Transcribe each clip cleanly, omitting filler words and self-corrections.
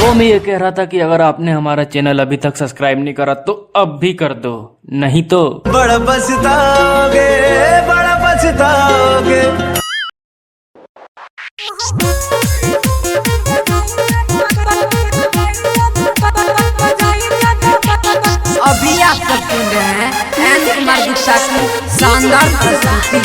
वो मैं ये कह रहा था कि अगर आपने हमारा चैनल अभी तक सब्सक्राइब नहीं करा तो अब भी कर दो, नहीं तो बड़ा पछताओगे, बड़ा पछताओगे। अभी आप सब सुन रहे हैं एन कुमार गुप्ता की शानदार प्रस्तुति।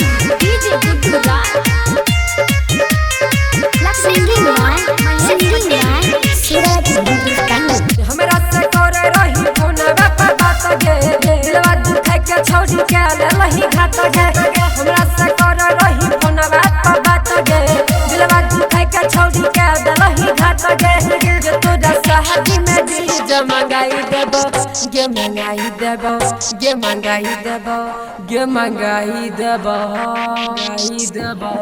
हमरा से करे रही फोनवा पर बात गे, दिलवा दुखाई के छोड़ी के लही घात गे। हमरा से करे रही फोनवा पर बात गे, दिलवा दुखाई के छोड़ी के लही घात गे। जे तोरा शादी में डीजे मंगाई देबो, गे मंगाई देबो, गे मंगाई देबो, गे मंगाई देबो, मंगाई देबो।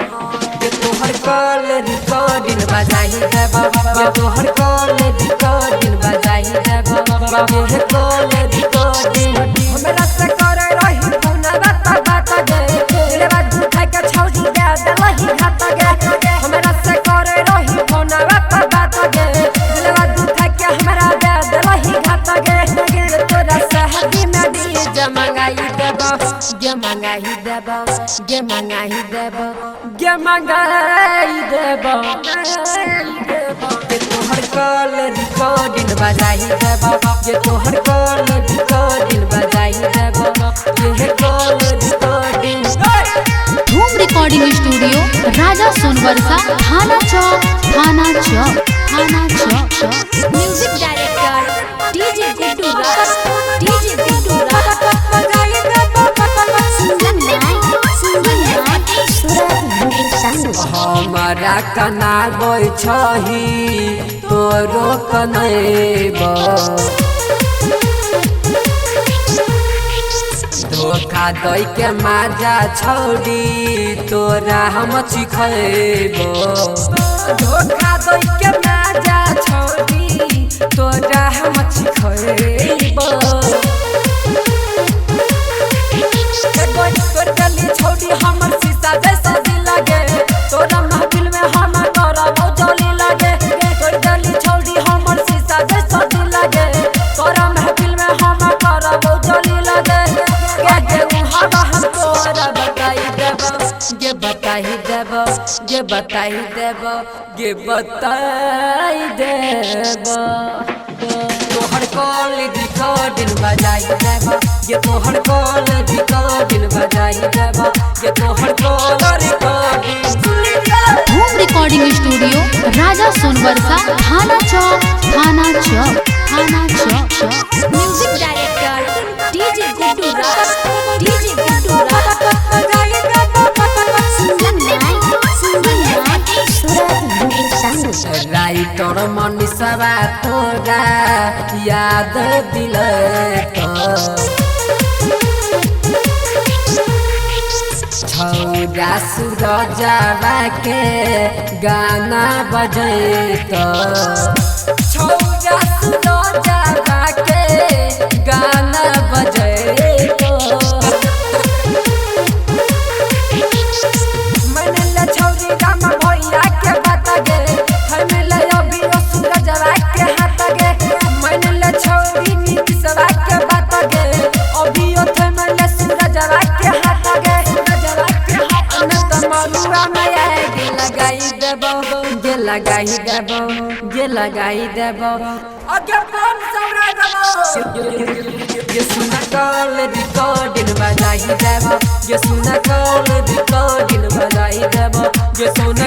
जे तोहर कॉल रिकॉर्डिंग बजाई देबो, जे तोहर कॉल रिकॉर्डिंग बजाई देबो, जे कॉल रिकॉर्डिंग। हमरा से करे रही फोनवा पर बात गे, दिलवा दुखाई के छोड़ी के लही घात गे। हमरा से करे रही फोनवा पर बात गे, दिलवा दुखाई के हमरा दे लही घात गे। तोरा शादी में डीजे मंगाई देबो, गे मंगाई देबो, गे मंगाई देबो, गे मंगाई देबो। जे तोहर कॉल रिकॉर्डिंग बजाई देबो, जे तोहर कॉल रिकॉर्डिंग बजाई देबो, जे कॉल रिकॉर्डिंग। धूम रिकॉर्डिंग स्टूडियो राजा सोनवर्षा, थाना चौक, थाना चौक, थाना चौक। म्यूजिक डायरेक्टर डीजे गुड्डू राज, डीजे गुड्डू राज। हमारा कनाबो छही तोरो कनेबो, धोखा दई के माजा छोड़ी तोरा हम चिखैबो। धोखा दई के माजा छोड़ी तोरा हम चिखैबो। तोर गली छोड़ी हमर शीशा जैसा दिल लगे, तोरा महफिल में हम करब जली लगे। तोर गली छोड़ी हमर शीशा जैसा दिल लगे, तोरा महफिल में हम करब जली लगे। गे हवा हम तोरा बताई देबो, गे बताई देबो, गे बताई देबो, गे बताई देबो। तोहर कॉल रिकॉर्डिंग बजाई देबो, ये तोहर कॉल रिकॉर्डिंग बजाई देबो, ये तोहर कॉल रिकॉर्डिंग। धूम रिकॉर्डिंग स्टूडियो राजा सोनवर्षा, थाना चौक, थाना चौक, थाना चौक। म्यूजिक डायरेक्टर डीजे गुड्डू राज, डीजे गुड्डू राज। राइटर मनीषवा तोरा याद दिलक, छौरा सूरजवा के गाना बजैत, छौरा सूरजवा के गाना बजैत। मैंने ले छौरी राम भैया के बात गे, हमें ले अभी सूरजवा के हाथ गे। मैंने ले छौरी नीतीशवा के बात गे, अभी ओथे में ले सूरजवा के हाथ गे। सूरजवा के हाथ में तो मरुआ में आगे लगाई देबो, गे लगाई देबो, गे लगाई देबो। आगे कौन सौरा देबो, ये सुना कॉल रिकॉर्डिंग बजाई देबो, ये सुना कॉल रिकॉर्डिंग बजाई देबो, ये सुना